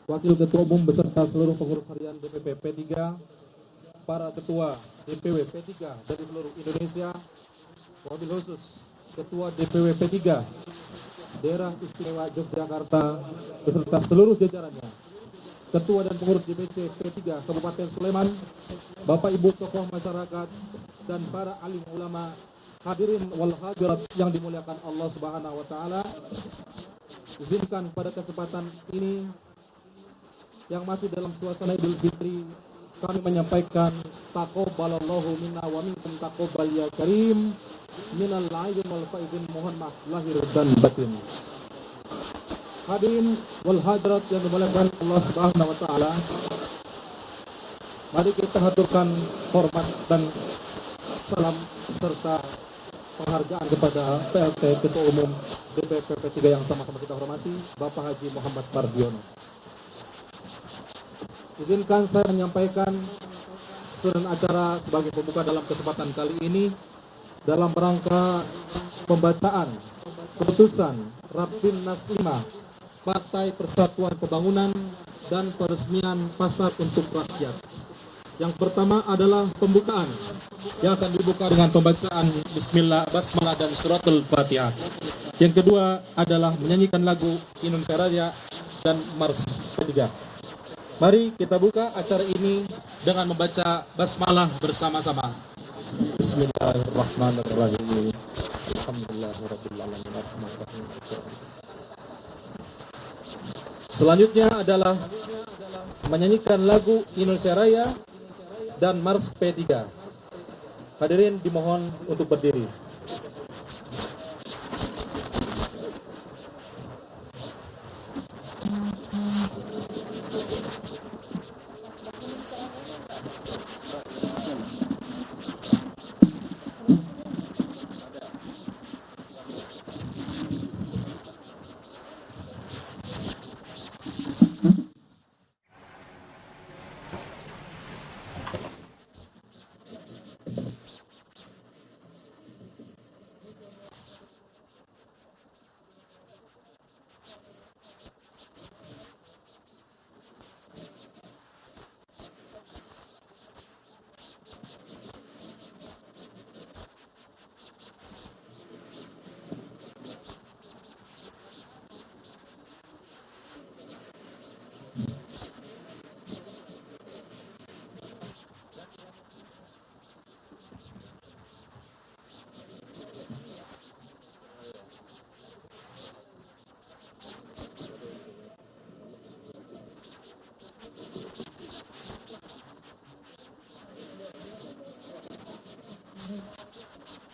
Wakil Ketua Umum beserta seluruh pengurus harian DPP P3, para ketua DPW P3 dari seluruh Indonesia, wabil khusus Ketua DPW P3 Daerah Istimewa Yogyakarta beserta seluruh jajarannya, Ketua dan pengurus DPC P3 Kabupaten Sleman, Bapak Ibu tokoh masyarakat, dan para alim ulama, hadirin wal hadirat yang dimuliakan Allah Subhanahu wa taala. Izinkan pada kesempatan ini yang masih dalam suasana Idul Fitri, kami menyampaikan taqabbalallahu minna wa minkum taqabbal ya karim minal aidin wal faidin, mohon maaf lahir dan batin. Hadirin wal hadirat yang dimuliakan Allah Subhanahu wa taala, mari kita haturkan hormat dan salam serta penghargaan kepada PLT Ketua Umum DPP P3 yang sama-sama kita hormati, Bapak Haji Muhammad Mardiono. Izinkan saya menyampaikan susunan acara sebagai pembuka dalam kesempatan kali ini dalam rangka pembacaan keputusan Rapimnas 5 Partai Persatuan Pembangunan dan peresmian pasar untuk rakyat. Yang pertama adalah pembukaan yang akan dibuka dengan pembacaan Bismillah, Basmalah dan Suratul Fatihah. Yang kedua adalah menyanyikan lagu Indonesia Raya dan Mars ketiga. Mari kita buka acara ini dengan membaca basmalah bersama-sama. Bismillahirrahmanirrahim. Alhamdulillahirabbil alamin. Selanjutnya adalah menyanyikan lagu Indonesia Raya dan Mars P3. Hadirin dimohon untuk berdiri.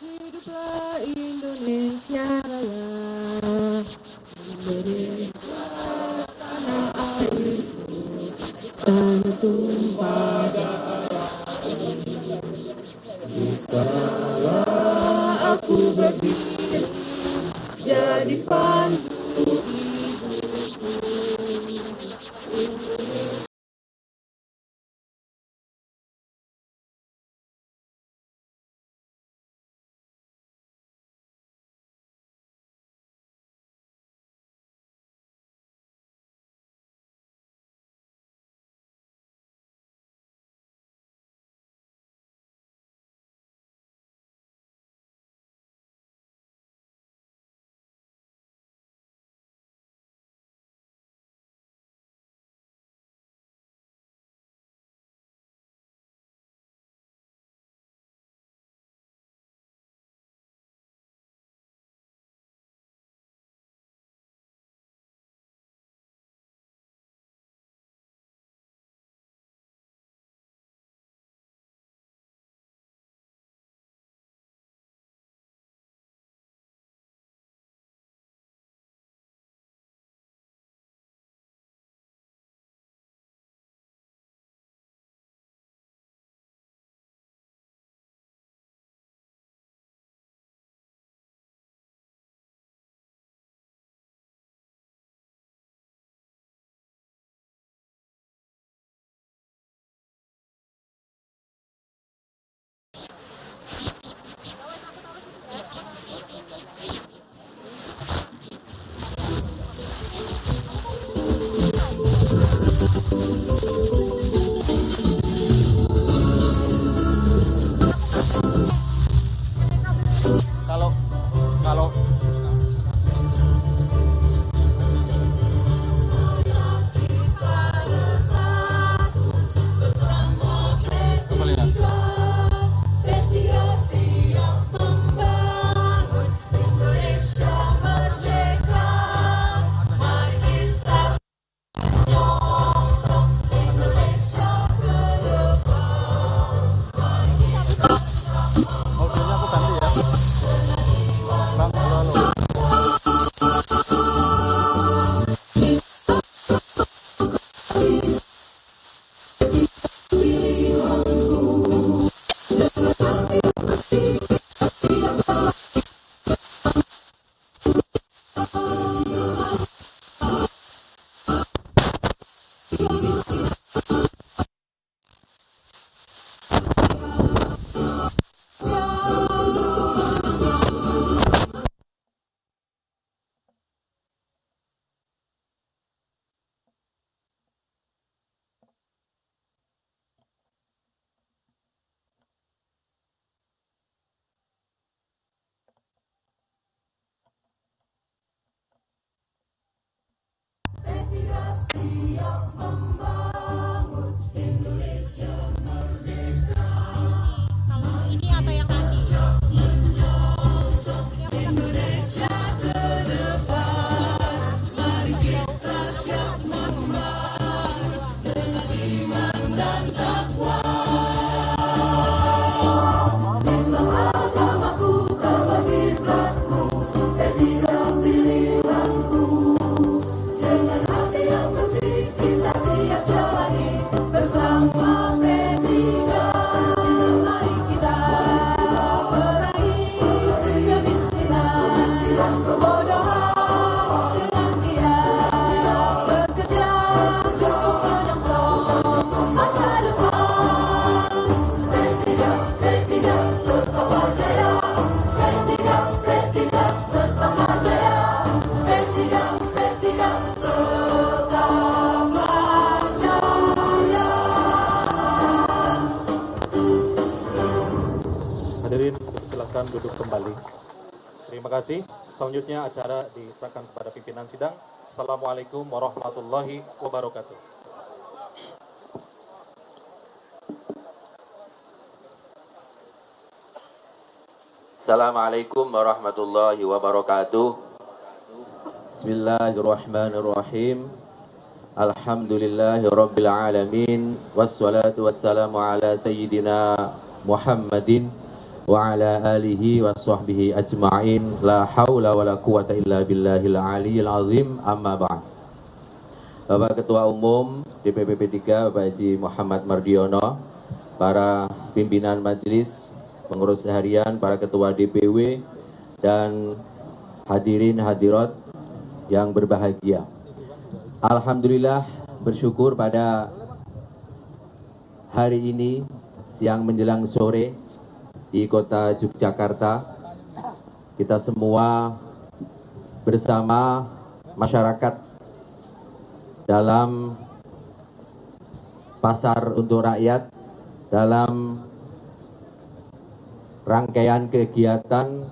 Hiduplah Indonesia Raya, Indonesia tanah airku, tanah tumpah darah. Bisalah aku berdiri jadi pandu hidupku. Kalau kalau kembali ya. Audionya aku ganti ya. Bang, halo, halo. Ini atau yang tadi? Hadirin, silakan duduk kembali. Terima kasih. Selanjutnya acara diserahkan kepada pimpinan sidang. Assalamualaikum warahmatullahi wabarakatuh. Assalamualaikum warahmatullahi wabarakatuh. Bismillahirrahmanirrahim. Alhamdulillahi rabbil alamin. Wassalatu wassalamu ala sayyidina Muhammadin wa ala alihi wa sahbihi ajma'in. La hawla wa la quwata illa billahil aliyil azim. Amma ba'd. Bapak Ketua Umum DPP P3 Bapak Haji Muhammad Mardiono, para pimpinan majelis, pengurus harian, para ketua DPW, dan hadirin hadirat yang berbahagia. Alhamdulillah, bersyukur pada hari ini siang menjelang sore di kota Yogyakarta, kita semua bersama masyarakat dalam pasar untuk rakyat, dalam rangkaian kegiatan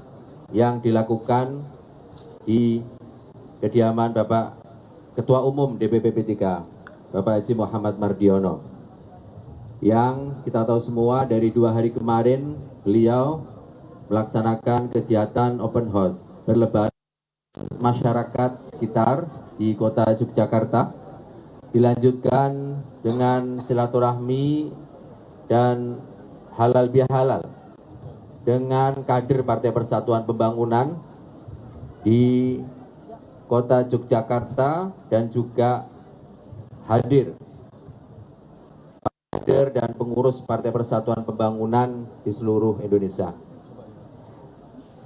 yang dilakukan di kediaman Bapak Ketua Umum DPP P3 Bapak Haji Muhammad Mardiono, yang kita tahu semua dari 2 hari kemarin beliau melaksanakan kegiatan open house berlebaran masyarakat sekitar di kota Yogyakarta, dilanjutkan dengan silaturahmi dan halal bihalal dengan kader Partai Persatuan Pembangunan di kota Yogyakarta, dan juga hadir kader dan pengurus Partai Persatuan Pembangunan di seluruh Indonesia.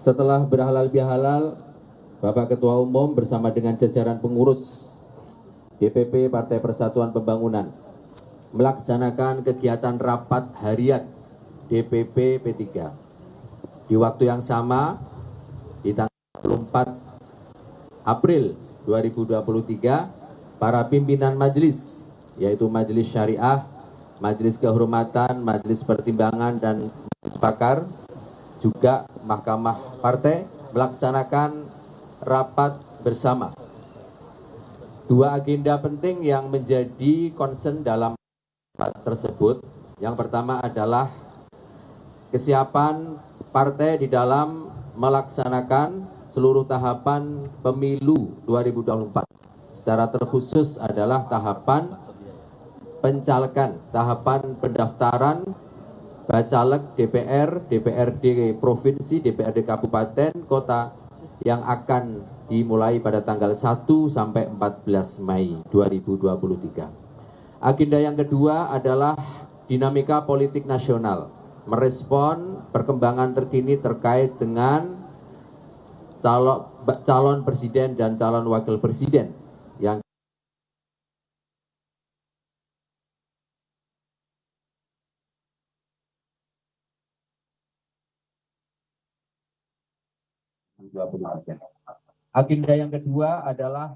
Setelah berhalal bihalal, Bapak Ketua Umum bersama dengan jajaran pengurus DPP Partai Persatuan Pembangunan melaksanakan kegiatan rapat harian DPP P3. Di waktu yang sama, di tanggal 24 April 2023, para pimpinan majelis yaitu Majelis Syariah, Majelis Kehormatan, Majelis Pertimbangan, dan Majelis Pakar, juga Mahkamah Partai melaksanakan rapat bersama. Dua agenda penting yang menjadi concern dalam rapat tersebut. Yang pertama adalah kesiapan partai di dalam melaksanakan seluruh tahapan pemilu 2024. Secara terkhusus adalah tahapan pencalekan, tahapan pendaftaran Bacaleg DPR, DPRD Provinsi, DPRD Kabupaten, Kota yang akan dimulai pada tanggal 1 sampai 14 Mei 2023. Agenda yang kedua adalah dinamika politik nasional, merespon perkembangan terkini terkait dengan calon presiden dan calon wakil presiden yang Agenda yang kedua adalah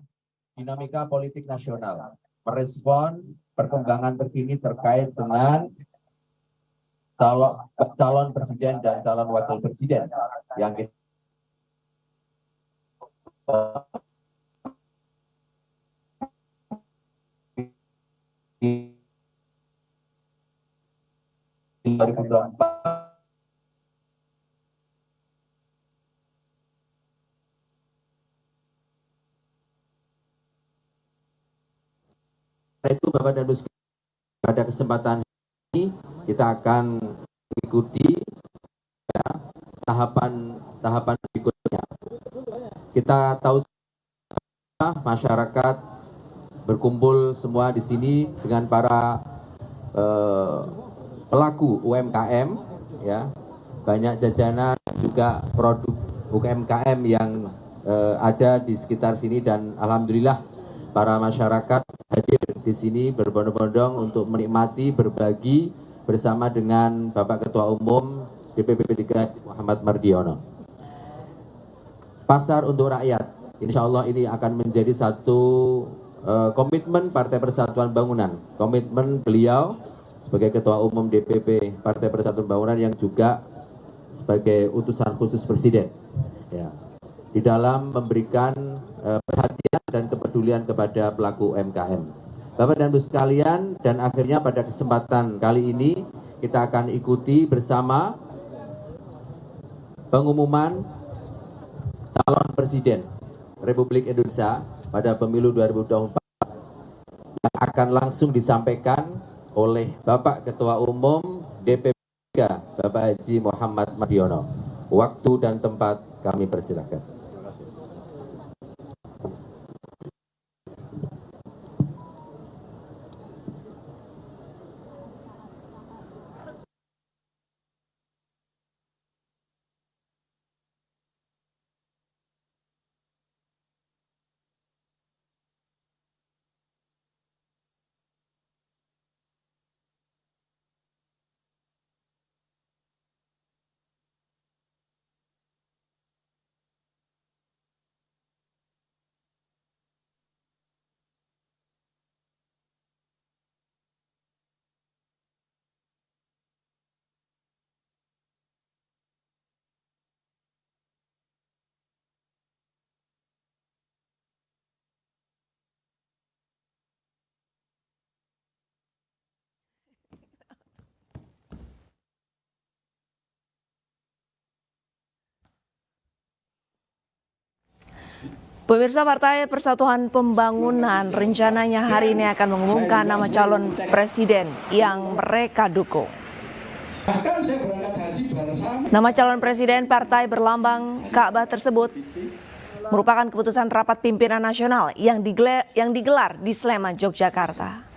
dinamika politik nasional, merespon perkembangan terkini terkait dengan calon presiden dan calon wakil presiden yang itu Bapak dan Ibu sekalian, pada kesempatan ini kita akan mengikuti ya, tahapan berikutnya. Kita tahu masyarakat berkumpul semua di sini dengan para pelaku UMKM, ya, banyak jajanan juga produk UMKM yang ada di sekitar sini, dan alhamdulillah para masyarakat hadir di sini berbondong-bondong untuk menikmati, berbagi bersama dengan Bapak Ketua Umum DPP P3 Muhammad Mardiono. Pasar untuk rakyat, insya Allah ini akan menjadi satu komitmen Partai Persatuan Bangunan, komitmen beliau sebagai Ketua Umum DPP Partai Persatuan Bangunan yang juga sebagai utusan khusus Presiden, ya, di dalam memberikan perhatian dan kepedulian kepada pelaku UMKM. Bapak dan Ibu sekalian, dan akhirnya pada kesempatan kali ini kita akan ikuti bersama pengumuman calon Presiden Republik Indonesia pada pemilu 2024 yang akan langsung disampaikan oleh Bapak Ketua Umum DPP Bapak Haji Muhammad Mardiono. Waktu dan tempat kami persilakan. Pemirsa, Partai Persatuan Pembangunan rencananya hari ini akan mengumumkan nama calon presiden yang mereka dukung. Nama calon presiden partai berlambang Ka'bah tersebut merupakan keputusan rapat pimpinan nasional yang digelar di Sleman, Yogyakarta.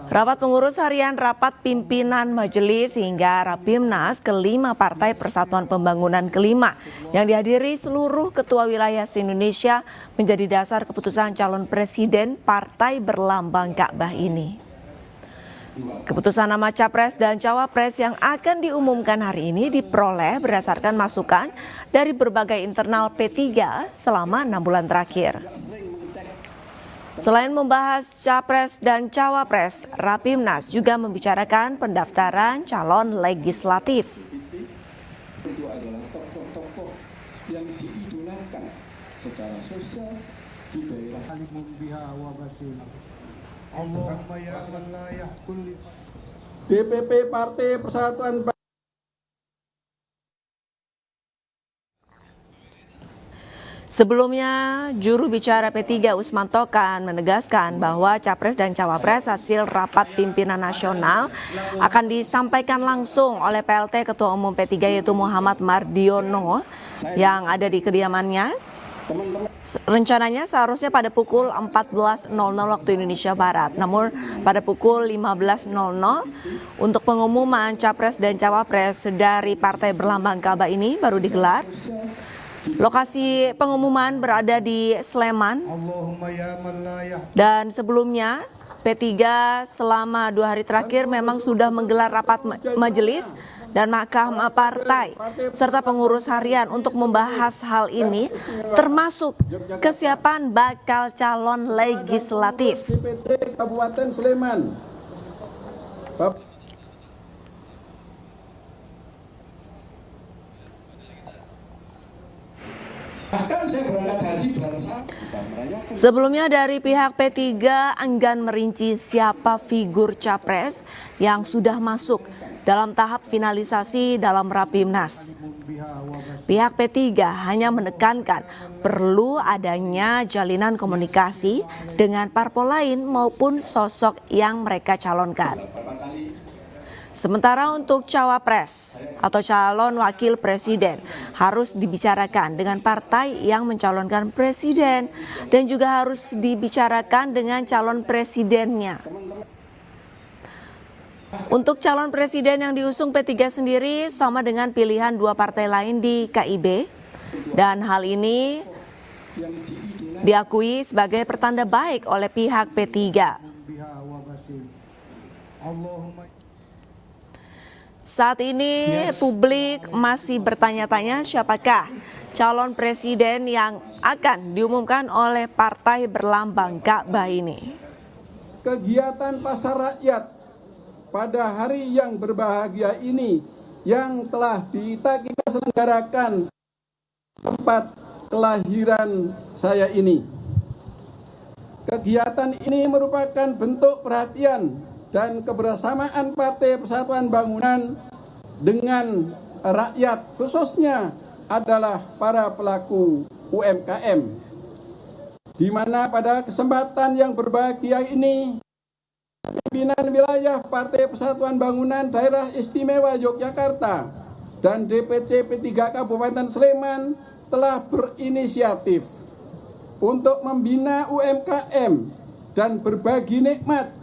Rapat pengurus harian rapat pimpinan majelis hingga Rapimnas kelima Partai Persatuan Pembangunan kelima yang dihadiri seluruh ketua wilayah se-Indonesia menjadi dasar keputusan calon presiden partai berlambang Ka'bah ini. Keputusan nama capres dan cawapres yang akan diumumkan hari ini diperoleh berdasarkan masukan dari berbagai internal P3 selama 6 bulan terakhir. Selain membahas Capres dan Cawapres, Rapimnas juga membicarakan pendaftaran calon legislatif. Itu adalah tokoh-tokoh yang diidolakan secara sosial di daerah. Allahumma ya man la yahkul DPP Partai Persatuan Sebelumnya, juru bicara P3 Usman Tokan menegaskan bahwa Capres dan Cawapres hasil rapat pimpinan nasional akan disampaikan langsung oleh PLT Ketua Umum P3 yaitu Muhammad Mardiono yang ada di kediamannya. Rencananya seharusnya pada pukul 14.00 waktu Indonesia Barat. Namun pada pukul 15.00 untuk pengumuman Capres dan Cawapres dari Partai Berlambang Ka'bah ini baru digelar. Lokasi pengumuman berada di Sleman. Dan sebelumnya P3 selama 2 hari terakhir memang sudah menggelar rapat majelis dan mahkamah partai serta pengurus harian untuk membahas hal ini, termasuk kesiapan bakal calon legislatif. DPC Kabupaten Sleman. bahkan saya berangkat haji bersama merayakan. Sebelumnya dari pihak P3 enggan merinci siapa figur capres yang sudah masuk dalam tahap finalisasi dalam Rapimnas. Pihak P3 hanya menekankan perlu adanya jalinan komunikasi dengan parpol lain maupun sosok yang mereka calonkan. Sementara untuk cawapres atau calon wakil presiden harus dibicarakan dengan partai yang mencalonkan presiden dan juga harus dibicarakan dengan calon presidennya. Untuk calon presiden yang diusung P3 sendiri sama dengan pilihan 2 partai lain di KIB, dan hal ini diakui sebagai pertanda baik oleh pihak P3. Saat ini publik masih bertanya-tanya siapakah calon presiden yang akan diumumkan oleh Partai Berlambang Ka'bah ini. Kegiatan pasar rakyat pada hari yang berbahagia ini yang telah kita selenggarakan tempat kelahiran saya ini. Kegiatan ini merupakan bentuk perhatian dan kebersamaan Partai Persatuan Bangunan dengan rakyat, khususnya adalah para pelaku UMKM, di mana pada kesempatan yang berbahagia ini pimpinan wilayah Partai Persatuan Bangunan Daerah Istimewa Yogyakarta dan DPC P3 Kabupaten Sleman telah berinisiatif untuk membina UMKM dan berbagi nikmat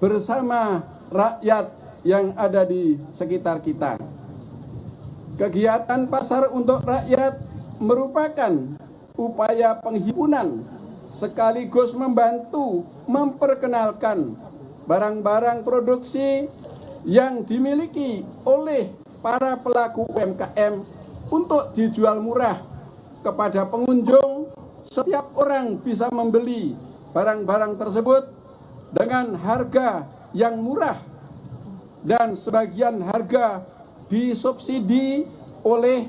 bersama rakyat yang ada di sekitar kita. Kegiatan pasar untuk rakyat merupakan upaya penghimpunan sekaligus membantu memperkenalkan barang-barang produksi yang dimiliki oleh para pelaku UMKM untuk dijual murah kepada pengunjung. Setiap orang bisa membeli barang-barang tersebut dengan harga yang murah dan sebagian harga disubsidi oleh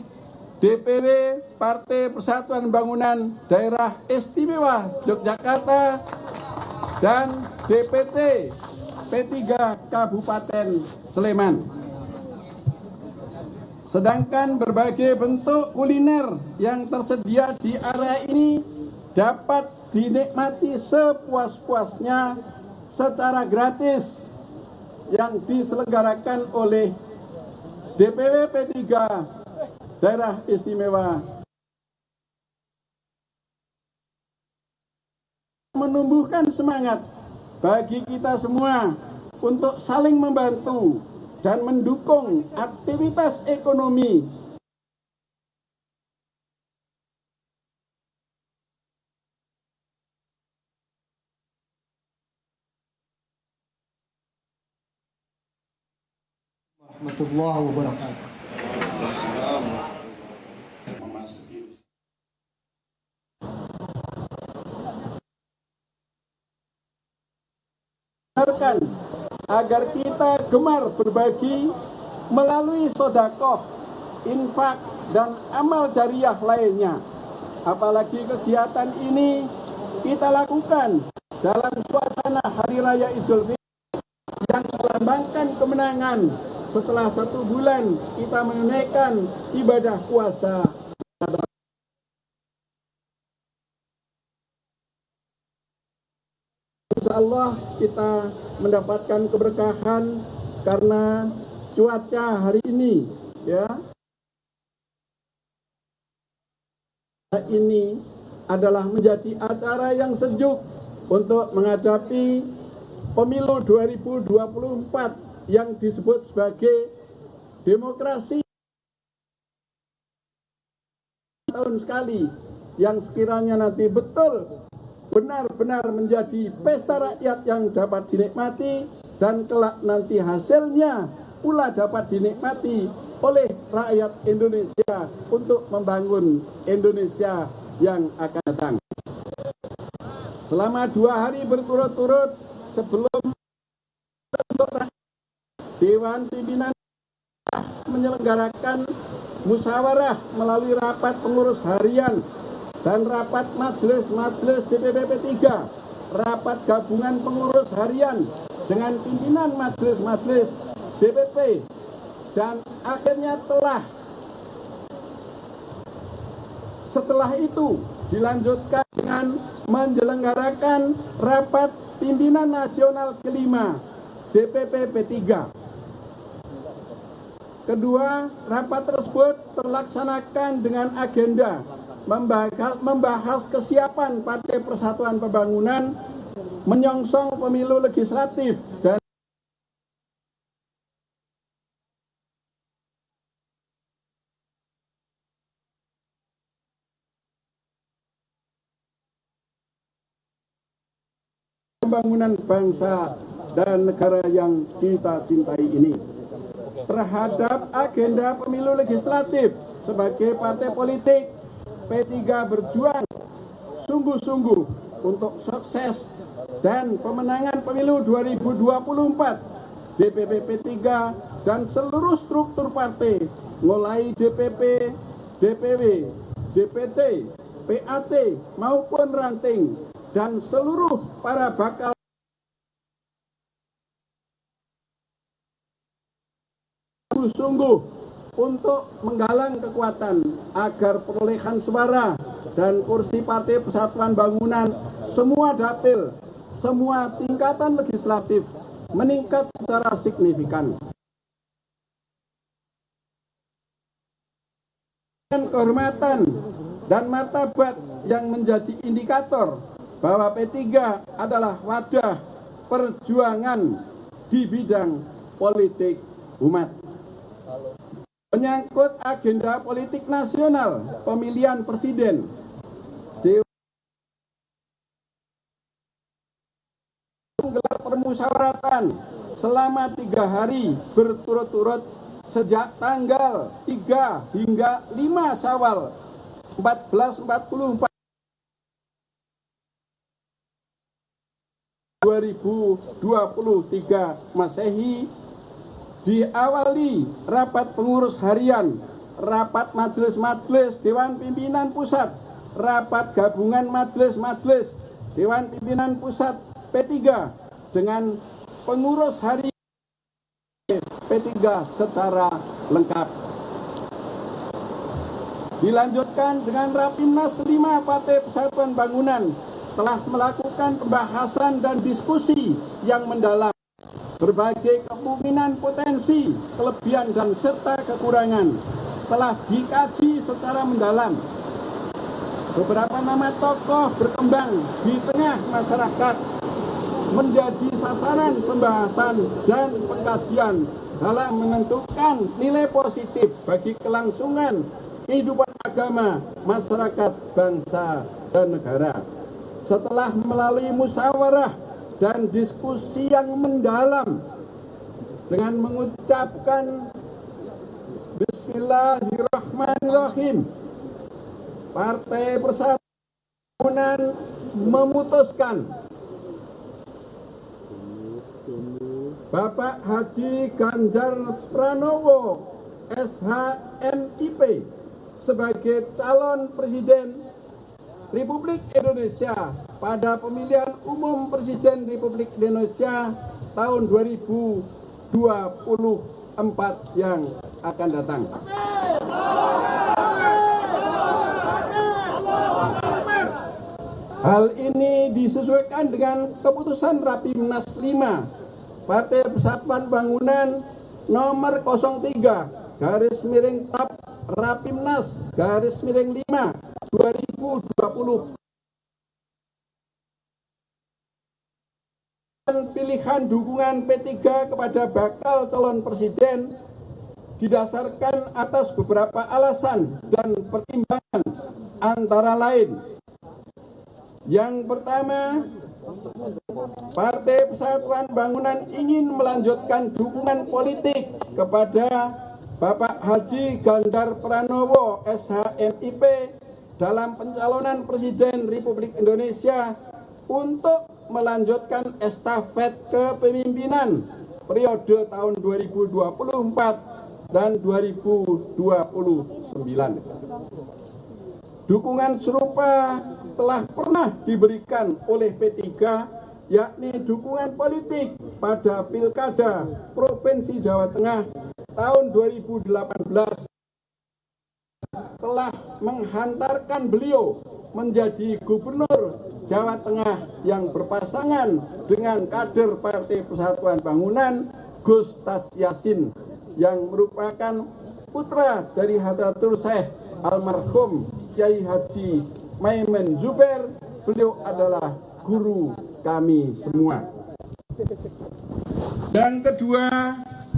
DPW Partai Persatuan Bangunan Daerah Istimewa Yogyakarta dan DPC P3 Kabupaten Sleman. Sedangkan berbagai bentuk kuliner yang tersedia di area ini dapat dinikmati sepuas-puasnya secara gratis yang diselenggarakan oleh DPW P3 Daerah Istimewa, menumbuhkan semangat bagi kita semua untuk saling membantu dan mendukung aktivitas ekonomi . Warahmatullahi wabarakatuh. agar kita gemar berbagi melalui sodakoh, infak, dan amal jariah lainnya. Apalagi kegiatan ini kita lakukan dalam suasana Hari Raya Idul Fitri yang melambangkan kemenangan setelah 1 bulan kita menunaikan ibadah puasa. Insya Allah kita mendapatkan keberkahan karena cuaca hari ini, ya. Ini adalah menjadi acara yang sejuk untuk menghadapi pemilu 2024 yang disebut sebagai demokrasi tahun sekali, yang sekiranya nanti betul benar-benar menjadi pesta rakyat yang dapat dinikmati dan kelak nanti hasilnya pula dapat dinikmati oleh rakyat Indonesia untuk membangun Indonesia yang akan datang. Selama 2 hari berturut-turut sebelum Dewan Pimpinan menyelenggarakan musyawarah melalui rapat pengurus harian dan rapat majelis DPP P3, rapat gabungan pengurus harian dengan pimpinan majelis DPP, dan akhirnya setelah itu dilanjutkan dengan menyelenggarakan rapat pimpinan nasional kelima DPP P3. Kedua, rapat tersebut terlaksanakan dengan agenda membahas kesiapan Partai Persatuan Pembangunan menyongsong pemilu legislatif dan pembangunan bangsa dan negara yang kita cintai ini. Terhadap agenda pemilu legislatif, sebagai partai politik, P3 berjuang sungguh-sungguh untuk sukses dan pemenangan pemilu 2024. DPP P3 dan seluruh struktur partai, mulai DPP, DPW, DPC, PAC maupun ranting, dan seluruh para bakal sungguh untuk menggalang kekuatan agar perolehan suara dan kursi Partai Persatuan Bangunan semua dapil, semua tingkatan legislatif meningkat secara signifikan. Kehormatan dan martabat yang menjadi indikator bahwa P3 adalah wadah perjuangan di bidang politik umat. Menyangkut agenda politik nasional, pemilihan presiden, menggelar permusyawaratan selama 3 hari berturut-turut sejak tanggal 3 hingga 5 Syawal 1444 2023 Masehi, diawali rapat pengurus harian, rapat majelis Dewan Pimpinan Pusat, rapat gabungan majelis Dewan Pimpinan Pusat P3 dengan pengurus harian P3 secara lengkap. Dilanjutkan dengan Rapimnas 5 Partai Persatuan Bangunan telah melakukan pembahasan dan diskusi yang mendalam. Berbagai kemungkinan potensi, kelebihan dan serta kekurangan telah dikaji secara mendalam. Beberapa nama tokoh berkembang di tengah masyarakat menjadi sasaran pembahasan dan pengkajian dalam menentukan nilai positif bagi kelangsungan kehidupan agama, masyarakat, bangsa, dan negara. Setelah melalui musyawarah dan diskusi yang mendalam dengan mengucapkan Bismillahirrahmanirrahim, Partai Persatuan memutuskan Bapak Haji Ganjar Pranowo SHMIP sebagai calon presiden Republik Indonesia pada pemilihan umum presiden Republik Indonesia tahun 2024 yang akan datang. Hal ini disesuaikan dengan keputusan Rapimnas 5 Partai Persatuan Bangunan nomor 03/TAP Rapimnas -5 2020. Pilihan dukungan P3 kepada bakal calon presiden didasarkan atas beberapa alasan dan pertimbangan, antara lain: yang pertama, Partai Persatuan Bangunan ingin melanjutkan dukungan politik kepada Bapak Haji Ganjar Pranowo SHMIP dalam pencalonan Presiden Republik Indonesia untuk melanjutkan estafet kepemimpinan periode tahun 2024 dan 2029. Dukungan serupa telah pernah diberikan oleh P3, yakni dukungan politik pada Pilkada Provinsi Jawa Tengah tahun 2018 telah menghantarkan beliau menjadi Gubernur Jawa Tengah yang berpasangan dengan kader Partai Persatuan Bangunan Gus Taj Yassin yang merupakan putra dari Hadratul Syekh almarhum Kiai Haji Maimun Zubair. Beliau adalah guru kami semua. Yang kedua,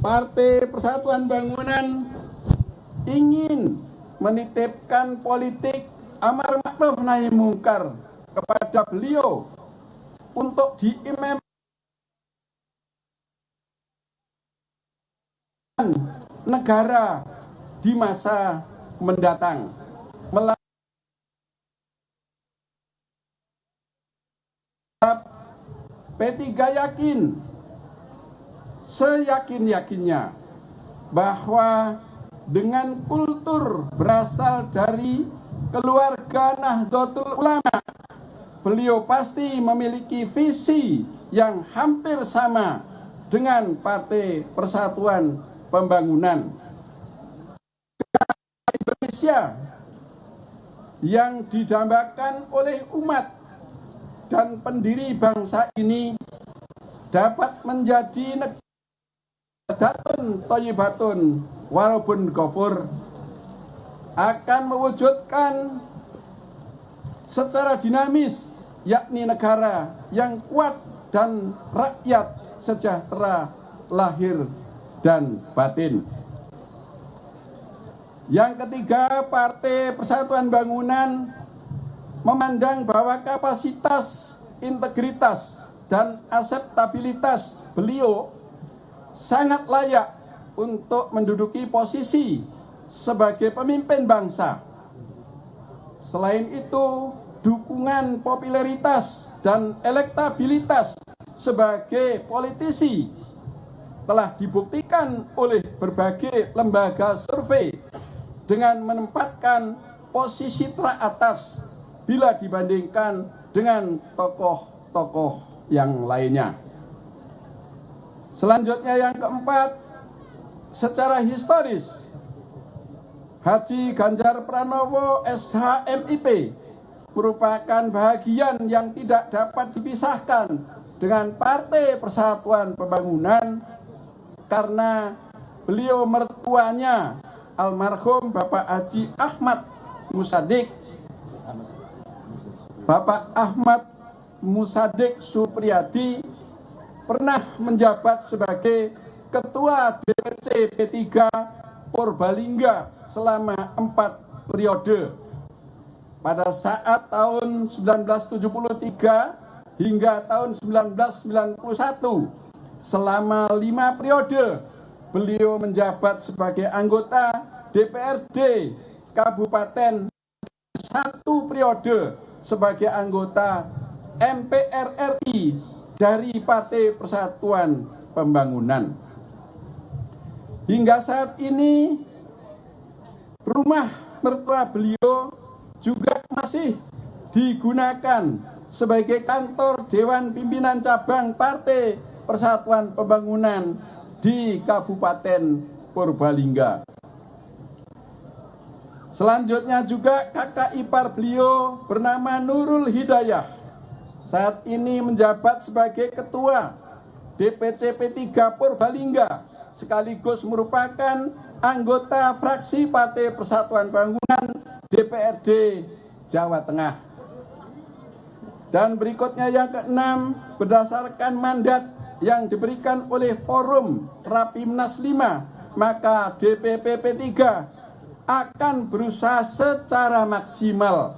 Partai Persatuan Bangunan ingin menitipkan politik amar ma'ruf nahi mungkar kepada beliau untuk diimam negara di masa mendatang. P3 yakin, seyakin-yakinnya, bahwa dengan kultur berasal dari keluarga Nahdlatul Ulama, beliau pasti memiliki visi yang hampir sama dengan Partai Persatuan Pembangunan. Indonesia yang didambakan oleh umat dan pendiri bangsa ini dapat menjadi negatun thayyibatun walaupun ghafur, akan mewujudkan secara dinamis, yakni negara yang kuat dan rakyat sejahtera lahir dan batin. Yang ketiga, Partai Persatuan Bangunan memandang bahwa kapasitas, integritas, dan akseptabilitas beliau sangat layak untuk menduduki posisi sebagai pemimpin bangsa. Selain itu, dukungan popularitas dan elektabilitas sebagai politisi telah dibuktikan oleh berbagai lembaga survei dengan menempatkan posisi teratas bila dibandingkan dengan tokoh-tokoh yang lainnya. Selanjutnya yang keempat, secara historis, Haji Ganjar Pranowo SHMIP merupakan bagian yang tidak dapat dipisahkan dengan Partai Persatuan Pembangunan karena beliau mertuanya almarhum Bapak Haji Ahmad Musadik, Bapak Ahmad Musadik Supriyadi pernah menjabat sebagai Ketua DPC P3 Purbalingga selama 4 periode. Pada saat tahun 1973 hingga tahun 1991, selama 5 periode, beliau menjabat sebagai anggota DPRD Kabupaten, 1 periode sebagai anggota MPR RI dari Partai Persatuan Pembangunan. Hingga saat ini rumah mertua beliau juga masih digunakan sebagai kantor Dewan Pimpinan Cabang Partai Persatuan Pembangunan di Kabupaten Purbalingga. Selanjutnya juga kakak ipar beliau bernama Nurul Hidayah saat ini menjabat sebagai ketua DPC P3 Purbalingga sekaligus merupakan anggota fraksi Partai Persatuan Pembangunan DPRD Jawa Tengah. Dan berikutnya yang keenam, berdasarkan mandat yang diberikan oleh Forum Rapimnas 5, maka DPP P3 akan berusaha secara maksimal